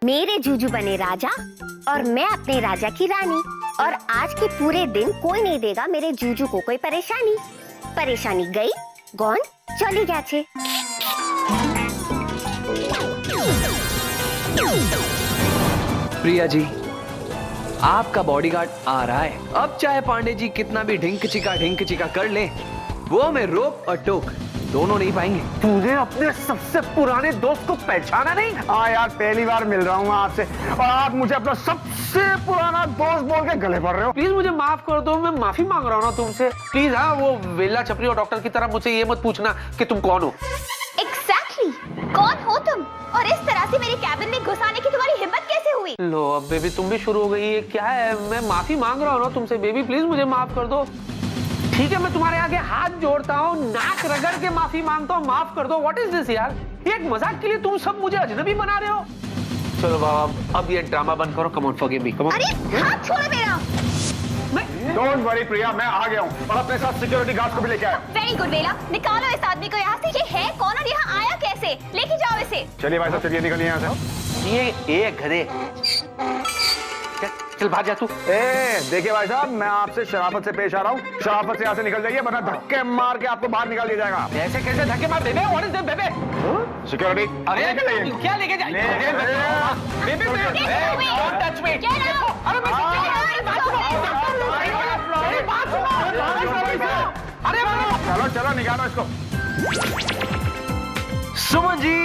मेरे जूजू बने राजा और मैं अपने राजा की रानी, और आज के पूरे दिन कोई नहीं देगा मेरे जूजू को कोई परेशानी। परेशानी गई गॉन चली गया छे। प्रिया जी, आपका बॉडीगार्ड आ रहा है। अब चाहे पांडे जी कितना भी ढिंक चिका कर ले, वो में रोक और टोक दोनों नहीं पाएंगे। तूने अपने सबसे पुराने दोस्त को पहचाना नहीं? हाँ यार, पहली बार मिल रहा हूँ आपसे और आप मुझे अपना सबसे पुराना दोस्त बोल के गले पड़ रहे हो। प्लीज मुझे माफ कर दो, मैं माफी मांग रहा हूँ ना तुमसे। प्लीज हाँ, वो वेला छपरी और डॉक्टर की तरह मुझसे ये मत पूछना कि तुम कौन हो। एग्जैक्टली, कौन हो तुम? और इस तरह से मेरे कैबिन में घुस आने की तुम्हारी हिम्मत कैसे हुई? लो अब बेबी तुम भी शुरू हो गई, ये क्या है? मैं माफी मांग रहा हूँ ना तुमसे बेबी, प्लीज मुझे माफ कर दो। ठीक है, मैं तुम्हारे आगे हाथ जोड़ता हूँ, नाक रगड़ के माफी मांगता हूँ, माफ कर दो। व्हाट इज दिस यार? ये एक मजाक के लिए तुम सब मुझे अजनबी बना रहे हो। चलो बाबा, अब ये ड्रामा बंद करो। Come on forgive me, come on. अरे हाथ छोड़ो मेरा। डोंट वरी प्रिया, मैं आ गया हूँ और अपने साथ सिक्योरिटी गार्ड को भी लेके आया। वेरी गुड वेला, निकालो इस आदमी को यहाँ से। ये है कौन और यहाँ आया कैसे? लेके जाओ इसे। चलिए भाई साहब, चलिए निकलिए यहाँ से। ये घरे चल भाग जा तू। देखिए भाई साहब, मैं आपसे शराफत से पेश आ रहा हूँ। शराफत से यहाँ से निकल जाइए, वरना धक्के मार के आपको बाहर निकाल दिया जाएगा। ऐसे कैसे धक्के मार? बेबे व्हाट इज दिस बेबे? सिक्योरिटी, अरे क्या लेके जा? बेबे डोंट टच मी। अरे चलो चलो निकालो इसको। Suman ji,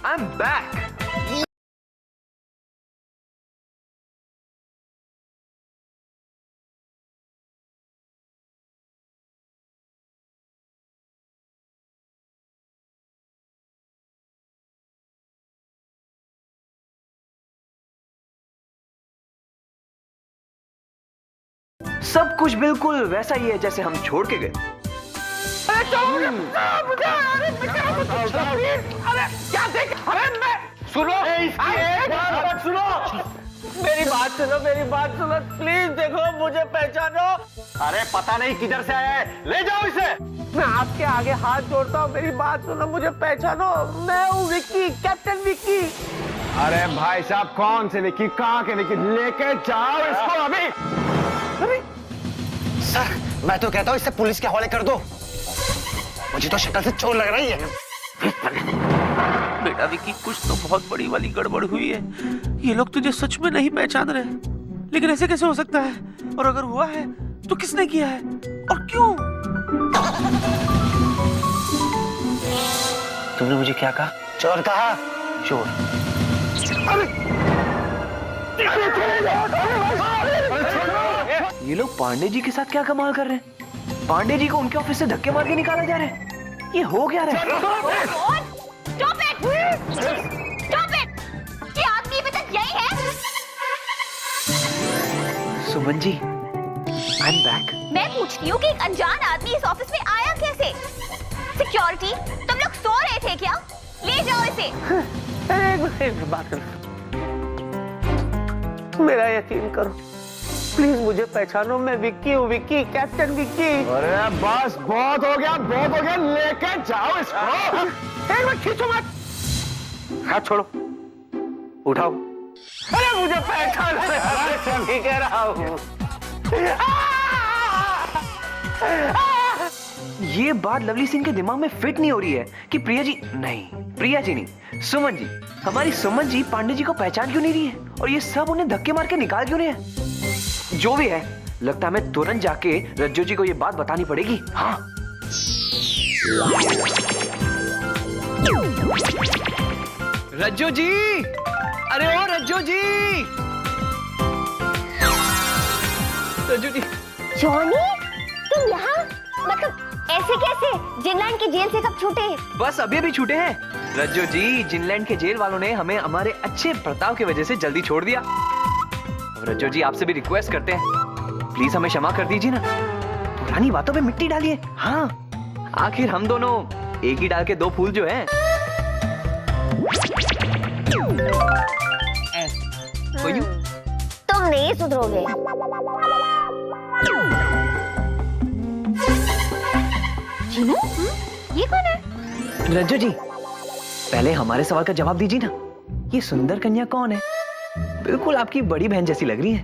I am back. सब कुछ बिल्कुल वैसा ही है जैसे हम छोड़ के गए। अरे क्या देख? अरे मैं सुनो, मेरी बात सुनो प्लीज। देखो मुझे पहचानो। अरे पता नहीं किधर से आया है, ले जाओ इसे। मैं आपके आगे हाथ जोड़ता हूँ, मेरी बात सुनो, मुझे पहचानो। मैं हूँ विक्की, कैप्टन विक्की। अरे भाई साहब, कौन से विक्की, कहाँ के विक्की? लेके जाओ इसको अभी। सर, मैं तो कहता हूँ इसे पुलिस के हवाले कर दो। मुझे तो शक्ल से चोर लग रही है। बेटा विक्की, कुछ तो बहुत बड़ी वाली गड़बड़ हुई है। ये लोग तुझे सच में नहीं पहचान रहे, लेकिन ऐसे कैसे हो सकता है? और अगर हुआ है तो किसने किया है और क्यों? तुमने मुझे क्या कहा? चोर कहा? चोर। ये लोग पांडे जी के साथ क्या कमाल कर रहे हैं? पांडे जी को उनके ऑफिस से धक्के मार के निकाला जा रहा है। ये हो क्या रहा है? Stop it! Stop it! ये आदमी अभी तक यही है? Suman ji, I am back. मैं पूछती हूँ कि एक अनजान आदमी इस ऑफिस में आया कैसे? सिक्योरिटी, तुम लोग सो रहे थे क्या? ले जाओ इसे। एक बात करो, मेरा यकीन करो प्लीज, मुझे पहचानो। मैं विक्की हूँ, विक्की, कैप्टन विक्की। अरे बस, बहुत हो गया, लेके जाओ इसको। एक मिनट, खींचो मत। हाथ छोड़ो, उठाओ। अरे मुझे पहचान नहीं कह रहा हूँ। ये बात लवली सिंह के दिमाग में फिट नहीं हो रही है कि प्रिया जी नहीं, सुमन जी, हमारी सुमन जी पांडे जी को पहचान क्यों नहीं रही है और ये सब उन्हें धक्के मार के निकाल क्यों नहीं है? जो भी है, लगता है मैं तुरंत जाके रज्जू जी को ये बात बतानी पड़ेगी। हाँ, रज्जू जी, अरे ओ रज्जू जी, रज्जू जी। जॉनी, तुम यहाँ? मतलब ऐसे कैसे? जिनलैंड की जेल से कब छूटे? बस अभी छूटे हैं। रज्जू जी, जिनलैंड के जेल वालों ने हमें हमारे अच्छे बर्ताव की वजह से जल्दी छोड़ दिया। रज्जू जी, आपसे भी रिक्वेस्ट करते हैं, प्लीज हमें क्षमा कर दीजिए ना। पुरानी बातों पे मिट्टी डालिए। हाँ, आखिर हम दोनों एक ही डाल के दो फूल जो हैं। तुम नहीं सुधरोगे। जीनू, ये कौन है? रज्जू जी, पहले हमारे सवाल का जवाब दीजिए ना। ये सुंदर कन्या कौन है? बिल्कुल आपकी बड़ी बहन जैसी लग रही है।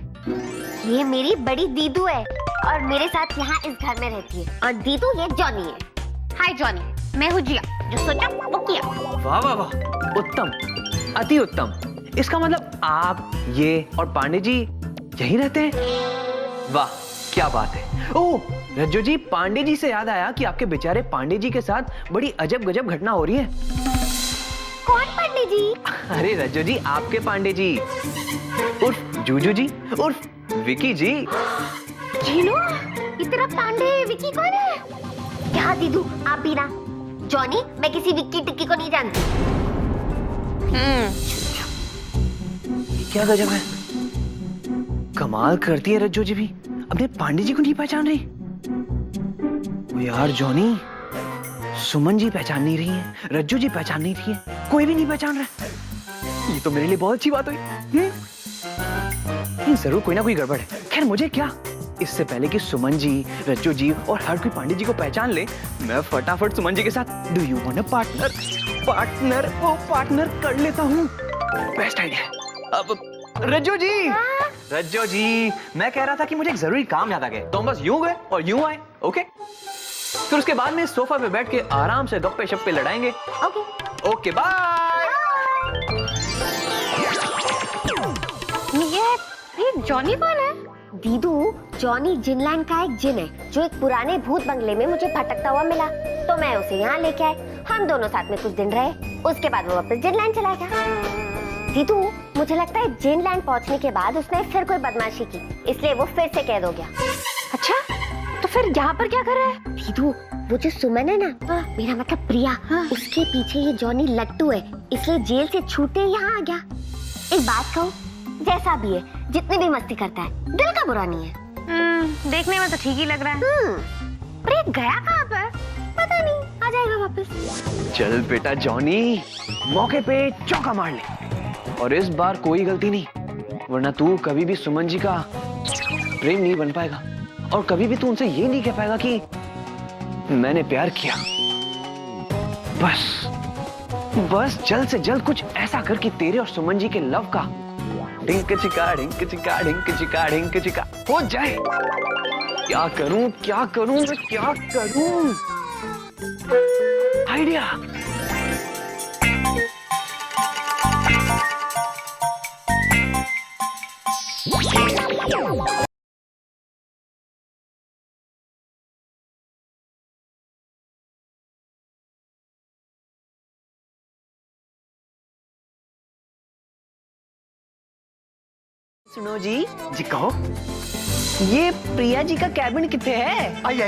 ये मेरी बड़ी दीदू है और मेरे साथ यहाँ इस घर में रहती है। और दीदू ये जॉनी है। हाय जॉनी, मैं हूँ जिया, जो सोचा वो किया। वाह वाह वाह, उत्तम, अति उत्तम। इसका मतलब आप, ये और पांडे जी यहीं रहते हैं? वाह क्या बात है। ओह रज्जो जी, पांडे जी से याद आया कि आपके बेचारे पांडे जी के साथ बड़ी अजब गजब घटना हो रही है। कौन पांडे जी? अरे रज्जो जी, आपके पांडे जी उर्फ जूजू जी उर्फ विकी जी। जीनू, ये तेरा पांडे विकी कौन है? क्या दीदू आप भी ना? जॉनी, मैं किसी विक्की टिक्की को नहीं जानती। क्या गजब है, कमाल करती है रज्जो जी भी, अपने पांडे जी को नहीं पहचान रही। ओ यार जॉनी, सुमन जी पहचान नहीं रही है, रज्जो जी पहचान नहीं रही है, कोई भी नहीं पहचान रहा। ये तो मेरे लिए बहुत अच्छी बात हुई। जरूर कोई ना कोई गड़बड़ है। खैर मुझे क्या, इससे पहले कि सुमन जी, रज्जो जी और हर कोई पांडे जी को पहचान ले, मैं फटाफट सुमन जी के साथ do you want a partner partner कर लेता हूँ। Best idea. अब रज्जो जी, रज्जो जी, मैं कह रहा था कि मुझे एक जरूरी काम याद आ गया, तो हम बस यूं गए और यूं आए। ओके, फिर उसके बाद में सोफा पे बैठ के आराम से गप्पे शप्पे लड़ाएंगे। Okay okay bye. ये जॉनी कौन है? दीदू, जॉनी जिनलैंड का एक जिन है जो एक पुराने भूत बंगले में मुझे भटकता हुआ मिला, तो मैं उसे यहाँ लेके आए। हम दोनों साथ में कुछ दिन रहे, उसके बाद वो वापस जिनलैंड चला गया। दीदू, मुझे लगता है जिनलैंड पहुँचने के बाद उसने फिर कोई बदमाशी की, इसलिए वो फिर से कैद हो गया। अच्छा, तो फिर यहाँ पर क्या कर रहा है? दीदू, वो जो सुमन है ना, मेरा मतलब प्रिया, उसके पीछे ये जॉनी लट्टू है, इसलिए जेल से छूटे यहाँ आ गया। एक बात कहूँ, जैसा भी है, जितनी भी मस्ती करता है, दिल का बुरा नहीं है। देखने में तो ठीक ही लग रहा है। पर ये गया कहाँ पर? पता नहीं, आ जाएगा वापस। चल बेटा जॉनी, मौके पे चौका मार ले, और इस बार कोई गलती नहीं, वरना तू कभी भी सुमन जी का प्रेम नहीं बन पाएगा, और कभी भी तू उनसे ये नहीं कह पाएगा कि मैंने प्यार किया। बस जल्द से जल्द कुछ ऐसा कर कि तेरे और सुमन जी के लव का ढिंक चिका ढिंक चिका ढिंक चिका ढिंक चिका हो जाए। क्या करूं मैं क्या करूं? आइडिया। सुनो जी कहो, ये प्रिया जी का कैबिन किथे है? आइए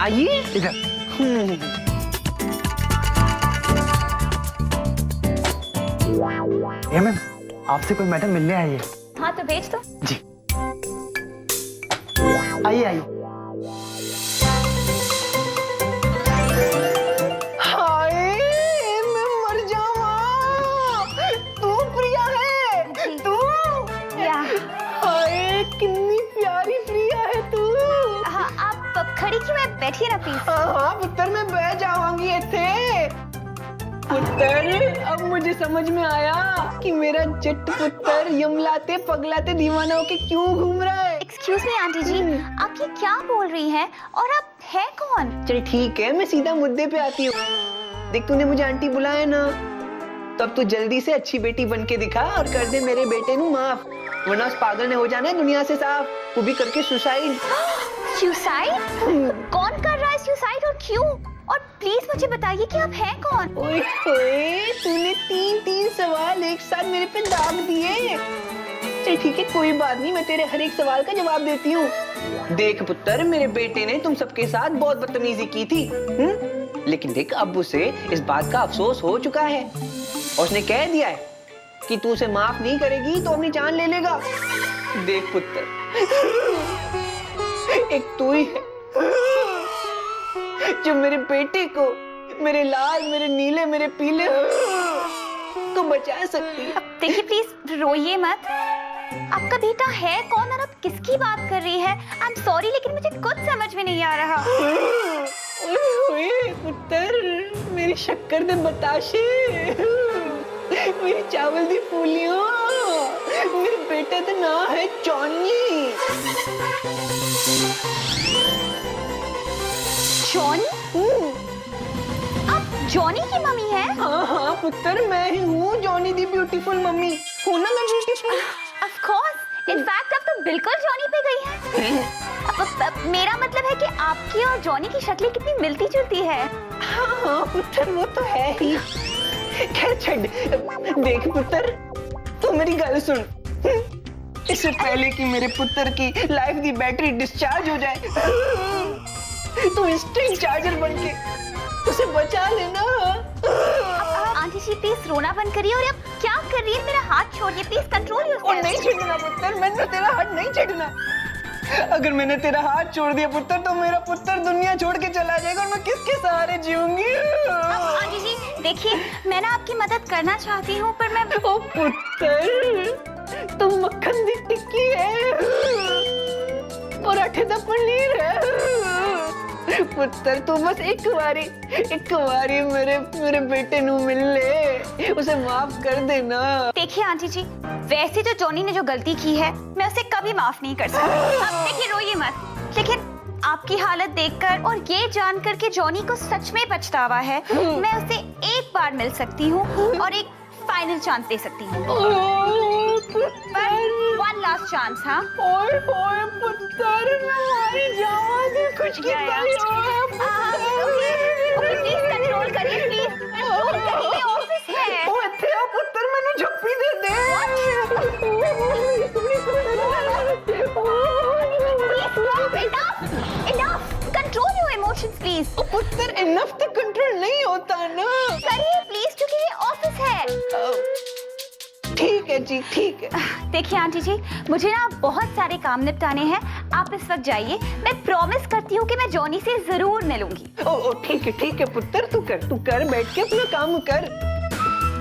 आइए इधर। ये मैम, आपसे कोई मैडम मिलने आई है। हाँ तो भेज दो। जी आइए। हाय मैं मर जाऊंगा। तू प्रिया है? तू? हाय कितनी प्यारी प्रिया है तू। हाँ, आप खड़ी क्यों है? बैठिए ना प्लीज। हाँ पुत्र, मैं बह जावांगी इत्थे। पुत्र, अब मुझे समझ में आया कि मेरा जट पुत्र यमलाते पगलाते दीवाना होके क्यों घूम रहा है। एक्सक्यूज मी आंटी जी, आप ये क्या बोल रही हैं? और आप है कौन? चल ठीक है, मैं सीधा मुद्दे पे आती हूँ। देख, तूने मुझे आंटी बुलाया ना, तब तू जल्दी से अच्छी बेटी बन के दिखा और कर दे मेरे बेटे नू माफ, वरना उस पागल ने हो जाना है दुनिया से साफ, वो भी करके सुसाइड। सुसाइड? कौन कर रहा है सुसाइड और क्यों? और प्लीज मुझे बताइए कि आप हैं कौन? ओए होए, तूने तीन सवाल एक साथ मेरे पे दाग दिए। चल ठीक है, कोई बात नहीं, मैं तेरे हर एक सवाल का जवाब देती हूँ। देख पुत्र, मेरे बेटे ने तुम सबके साथ बहुत बदतमीजी की थी, लेकिन देख अब उसे इस बात का अफसोस हो चुका है और उसने कह दिया है कि तू उसे माफ नहीं करेगी तो अपनी जान ले लेगा। देख पुत्र, एक तू ही है जो मेरे बेटे को, मेरे लाल, मेरे नीले, मेरे पीले को बचा सकती है। देखिए प्लीज रोइए मत। आपका बेटा है कौन और आप किसकी बात कर रही है? आई एम सॉरी, लेकिन मुझे कुछ समझ में नहीं आ रहा। ओए पुत्र, मेरी शक्कर दे बताशे, मेरी चावल दी फूलियों, मेरे बेटे का नाम है जॉनी। जॉनी? आप जॉनी की मम्मी हैं? हाँ पुत्र, मैं ही हूँ जॉनी दी ब्यूटीफुल मम्मी। हूँ ना मैं beautiful? Of course. In fact, आप तो बिल्कुल जॉनी पे गई हैं। अब मेरा मतलब है कि आपकी और जॉनी की शक्लें कितनी मिलती जुलती है। हाँ पुत्र, वो तो है ही। खैर छड़, देख पुत्र, तू मेरी गल सुन। इससे पहले कि मेरे पुत्र की लाइफ की बैटरी डिस्चार्ज हो जाए, तू इंस्टेंट चार्जर बनके उसे बचा लेना। आंटी जी प्लीज रोना बंद करिए। और अब क्या कर रही है? मेरा हाथ छोड़िए प्लीज, कंट्रोल और योरसेल्फ। नहीं छेड़ना पुत्र, मैंने तेरा हाथ नहीं छेड़ना। अगर मैंने तेरा हाथ छोड़ दिया पुत्र, तो मेरा पुत्र दुनिया छोड़ के चला जाएगा और मैं किसके सहारे जीऊंगी? आंटी जी देखिए, मैं ना आपकी मदद करना चाहती हूँ, पर मैं ओ पुत्र, तुम मक्खन दी टिक्की है, पराठे दा पनीर है। पुत्र तू बस एक बारी मेरे बेटे नू मिल ले, उसे माफ कर देना। देखिए आंटी जी, वैसे तो जॉनी ने जो गलती की है मैं उसे कभी माफ नहीं कर सकती। अब देखिए रोइए मत, लेकिन आपकी हालत देखकर और ये जानकर कि जॉनी को सच में पछतावा है, मैं उसे एक बार मिल सकती हूँ और एक फाइनल चांस दे सकती हूँ। One last chance. हाँ ओए ओए पुत्र, मैं मारी जाऊंगी। कुछ प्लीज कंट्रोल करिए, प्लीज कंट्रोल करिए, ऑफिस है। पुत्र मैंने झप्पी दे दे। Enough! Control your emotions, please. पुत्र इनफ तो कंट्रोल नहीं होता ना। करिए प्लीज, क्योंकि ये ऑफिस है। ठीक है जी, ठीक है। देखिए आंटी जी, मुझे ना बहुत सारे काम निपटाने हैं, आप इस वक्त जाइए। मैं प्रॉमिस करती हूँ कि मैं जॉनी से जरूर मिलूंगी। ओ ठीक है पुत्र, तू कर बैठ के अपना काम कर।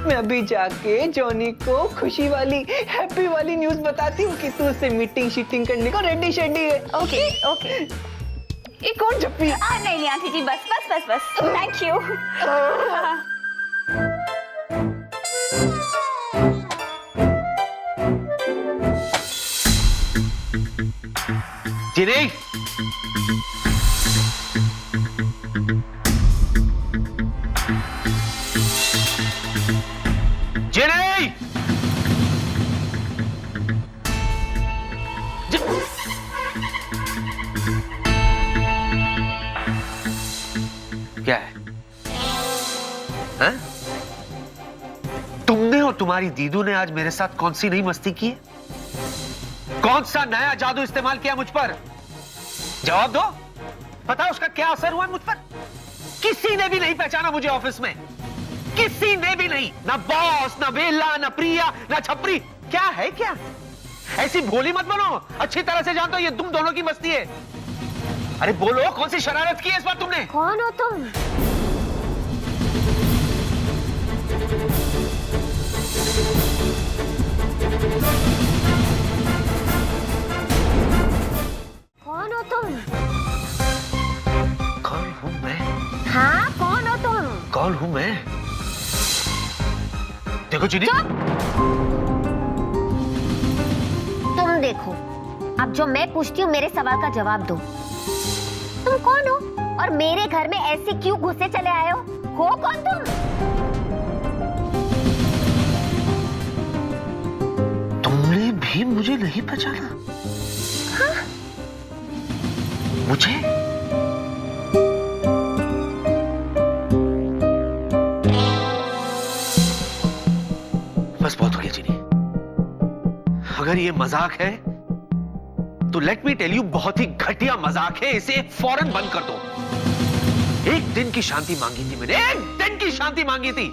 मैं अभी जाके जॉनी को खुशी वाली, हैप्पी वाली न्यूज़ बताती हूँ कि तू उससे मीटिंग करने को रेडी है। ओके। एक और झप्पी। नहीं आंटी जी, बस। Thank you. जिनी, जिनी, क्या है? हाँ? तुमने और तुम्हारी दीदू ने आज मेरे साथ कौन सी नई मस्ती की है? कौन सा नया जादू इस्तेमाल किया मुझ पर? जवाब दो। पता उसका क्या असर हुआ मुझ पर? किसी ने भी नहीं पहचाना मुझे ऑफिस में, किसी ने भी नहीं। ना बॉस, ना बेला, ना प्रिया, ना छपरी। क्या है क्या? ऐसी भोली मत बनो, अच्छी तरह से जानता हूं ये तुम दोनों की मस्ती है। अरे बोलो, कौन सी शरारत की है इस बार तुमने? कौन हो तुम? कौन हो तुम? कौन हूं मैं? हाँ, कौन हो तुम? कौन हूं मैं? देखो जिनी, तुम देखो, अब जो मैं पूछती हूँ मेरे सवाल का जवाब दो। तुम कौन हो और मेरे घर में ऐसे क्यों घुसे चले आए हो कौन तुम? तुमने भी मुझे नहीं पहचाना? हाँ? मुझे? बस बहुत हो गया जिनी, अगर ये मजाक है तो लेट मी टेल यू, बहुत ही घटिया मजाक है, इसे फौरन बंद कर दो। एक दिन की शांति मांगी थी मैंने, एक दिन की शांति मांगी थी।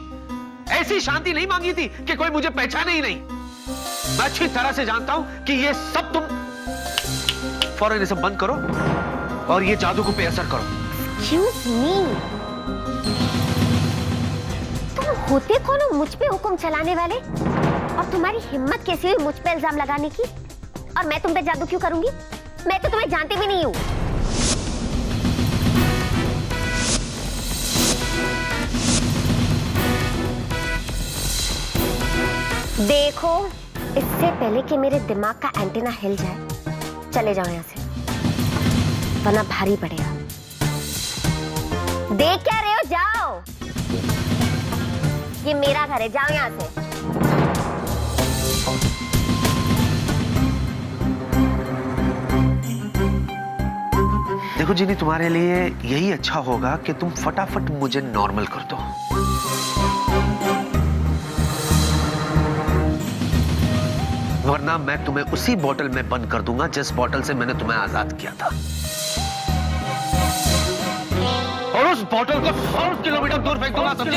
ऐसी शांति नहीं मांगी थी कि कोई मुझे पहचाने ही नहीं। मैं अच्छी तरह से जानता हूं कि ये सब तुम, फौरन इसे बंद करो और ये जादू को बेअसर करो। Excuse me, तुम होते कौन हो मुझ पे हुक्म चलाने वाले? और तुम्हारी हिम्मत कैसी हुई मुझ पे इल्जाम लगाने की? और मैं तुम पे जादू क्यों करूंगी? मैं तो तुम्हें जानती भी नहीं हूं। देखो, इससे पहले कि मेरे दिमाग का एंटीना हिल जाए, चले जाओ यहाँ से, वरना भारी पड़ेगा। देख क्या रहे हो, जाओ। ये मेरा घर है, जाओ यहाँ से। देखो जीनी, तुम्हारे लिए यही अच्छा होगा कि तुम फटाफट मुझे नॉर्मल कर दो। वरना मैं तुम्हें उसी बोतल में बंद कर दूंगा जिस बोतल से मैंने तुम्हें आजाद किया था, और उस बोतल को 100 किलोमीटर दूर फेंक दूंगा, समझे?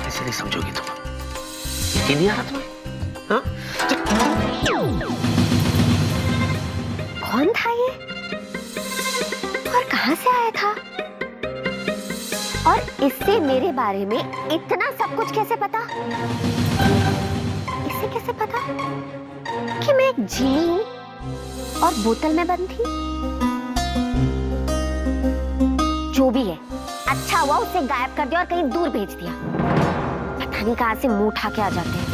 ऐसे नहीं समझोगी तुम। यकीन नहीं आ रहा तुम्हें? हाँ? कौन था ये और कहां से आया था, और इससे मेरे बारे में इतना सब कुछ कैसे पता? इसे कैसे पता कि मैं एक जीनी हूं और बोतल में बंद थी? जो भी है, अच्छा हुआ उसे गायब कर दिया और कहीं दूर भेज दिया। पता नहीं कहां से मुंह उठा के आ जाते हैं।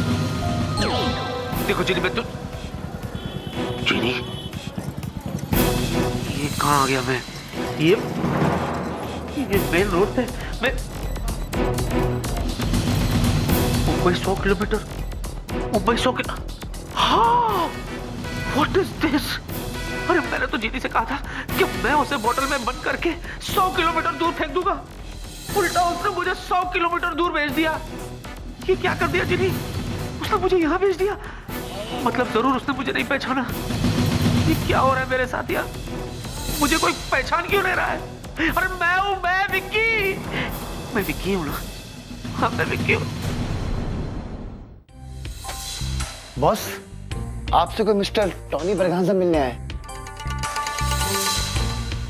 देखो जीनी, मैं तो जीनी, ये कहाँ आ गया मैं? ये मेन रोड पे मैं मुंबई 100 किलोमीटर, मुंबई 100 किलोमीटर। हाँ, व्हाट इज दिस? अरे मैंने तो जीनी से कहा था कि मैं उसे बोतल में बंद करके 100 किलोमीटर दूर फेंक दूंगा, उल्टा उसने मुझे 100 किलोमीटर दूर भेज दिया। ये क्या कर दिया जीनी? उसने मुझे यहाँ भेज दिया, मतलब जरूर उसने मुझे नहीं पहचाना। ये क्या हो रहा है मेरे साथ यार? मुझे कोई पहचान क्यों नहीं रहा है? अरे मैं विक्की, मैं विक्की हूँ ना। हाँ, मैं विक्की हूँ। बॉस, आपसे कोई मिस्टर टॉनी ब्रगांजा मिलने आए।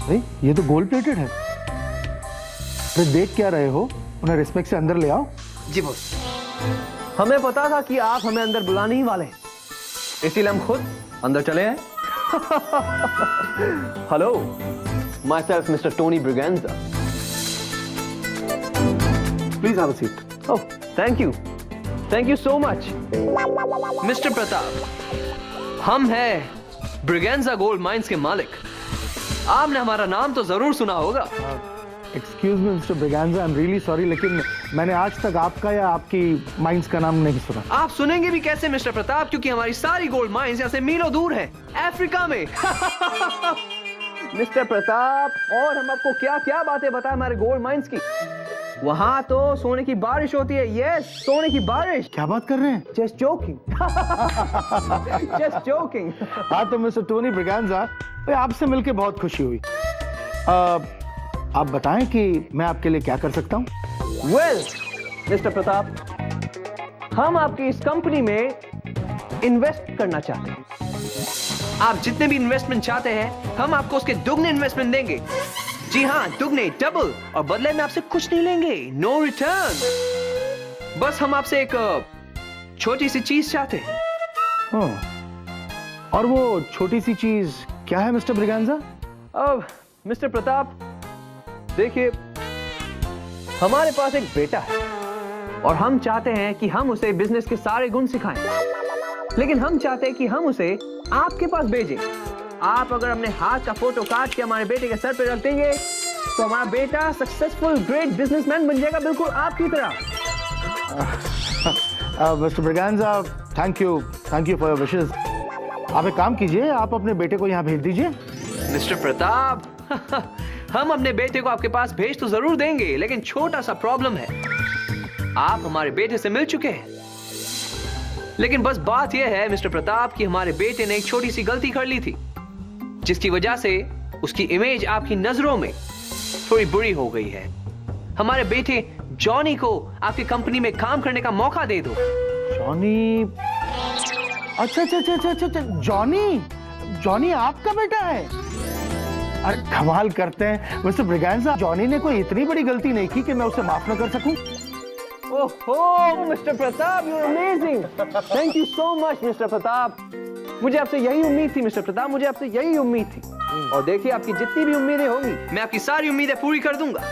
नहीं, ये तो गोल्ड प्लेटेड है। अरे देख क्या रहे हो, उन्हें रिस्पेक्ट से अंदर ले आओ। जी बॉस। हमें पता था कि आप हमें अंदर बुलाने ही वाले हैं, इसीलिए हम खुद अंदर चले आए। Hello, my self mister Tony Braganza. Please have a seat. Oh, thank you so much. Mister Pratap, हम हैं ब्रिगेंजा गोल्ड माइंस के मालिक। आपने हमारा नाम तो जरूर सुना होगा। Excuse me mister Braganza, I am really sorry, लेकिन मैंने आज तक आपका या आपकी माइंस का नाम नहीं सुना। आप सुनेंगे भी कैसे मिस्टर प्रताप, क्योंकि हमारी सारी गोल्ड माइंस यहाँ से मीलों दूर हैं, अफ्रीका में। मिस्टर प्रताप, और हम आपको क्या क्या बातें बताएं हमारे गोल्ड माइंस की। वहां तो सोने की बारिश होती है। यस, सोने की बारिश। क्या बात कर रहे हैं? Just joking. Just joking. हाँ तो मिस्टर टोनी ब्रिगेंजा, आपसे मिलकर बहुत खुशी हुई। आप बताएं कि मैं आपके लिए क्या कर सकता हूं? वेल मिस्टर प्रताप, हम आपकी इस कंपनी में इन्वेस्ट करना चाहते हैं। आप जितने भी इन्वेस्टमेंट चाहते हैं, हम आपको उसके दुगने इन्वेस्टमेंट देंगे। जी हाँ, दुगने, डबल, और बदले में आपसे कुछ नहीं लेंगे। No return. बस हम आपसे एक छोटी सी चीज चाहते हैं। और वो छोटी सी चीज क्या है मिस्टर ब्रिगेंजा? अब मिस्टर प्रताप देखिए, हमारे पास एक बेटा है और हम चाहते हैं कि हम उसे बिजनेस के सारे गुण सिखाएं, लेकिन हम चाहते हैं कि हम उसे आपके पास भेजें। आप अगर अपने हाथ का फोटो काट के हमारे बेटे के सर पे रख देंगे तो हमारा बेटा सक्सेसफुल ग्रेट बिजनेसमैन बन जाएगा, बिल्कुल आपकी तरह। Mister Braganza, thank you for your wishes. आप एक काम कीजिए, आप अपने बेटे को यहाँ भेज दीजिए। मिस्टर प्रताप, हम अपने बेटे को आपके पास भेज तो जरूर देंगे, लेकिन छोटा सा प्रॉब्लम है। आप हमारे बेटे से मिल चुके हैं, लेकिन बस बात यह है मिस्टर प्रताप कि हमारे बेटे ने एक छोटी सी गलती कर ली थी, जिसकी वजह से उसकी इमेज आपकी नजरों में थोड़ी बुरी हो गई है। हमारे बेटे जॉनी को आपकी कंपनी में काम करने का मौका दे दो। जॉनी? अच्छा, जॉनी आपका बेटा है? अरे कमाल करते हैं मिस्टर ब्रिगेंजा, जॉनी ने कोई इतनी बड़ी गलती नहीं की कि मैं उसे माफ न कर सकूं। ओहो Mister Pratap, you are amazing. Thank you so much Mister Pratap. मुझे आपसे यही उम्मीद थी मिस्टर प्रताप, मुझे आपसे यही उम्मीद थी। और देखिए आपकी जितनी भी उम्मीदें होंगी मैं आपकी सारी उम्मीदें पूरी कर दूंगा।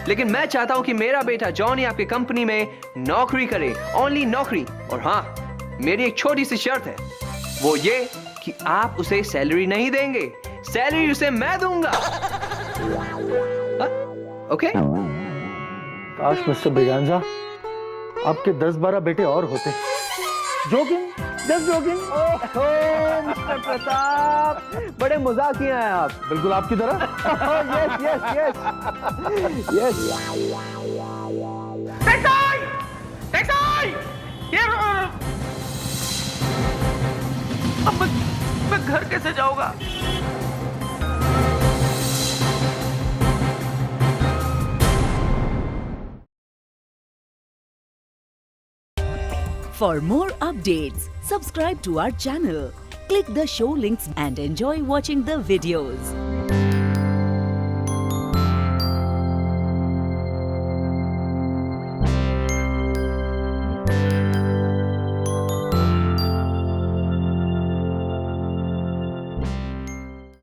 लेकिन मैं चाहता हूं कि मेरा बेटा जॉनी आपकी कंपनी में नौकरी करे, ओनली नौकरी। और हाँ, मेरी एक छोटी सी शर्त है, वो ये कि आप उसे सैलरी नहीं देंगे, सैलरी उसे मैं दूंगा। ओके? काश मिस्टर ब्रिगेंजा आपके 10-12 बेटे और होते। Jogging, just jogging. Mister Pratap, बड़े मजाकिया हैं आप। बिल्कुल आपकी तरह। Yes yes yes yes. अब मैं घर कैसे जाऊंगा? For more updates, subscribe to our channel, click the show links and enjoy watching the videos.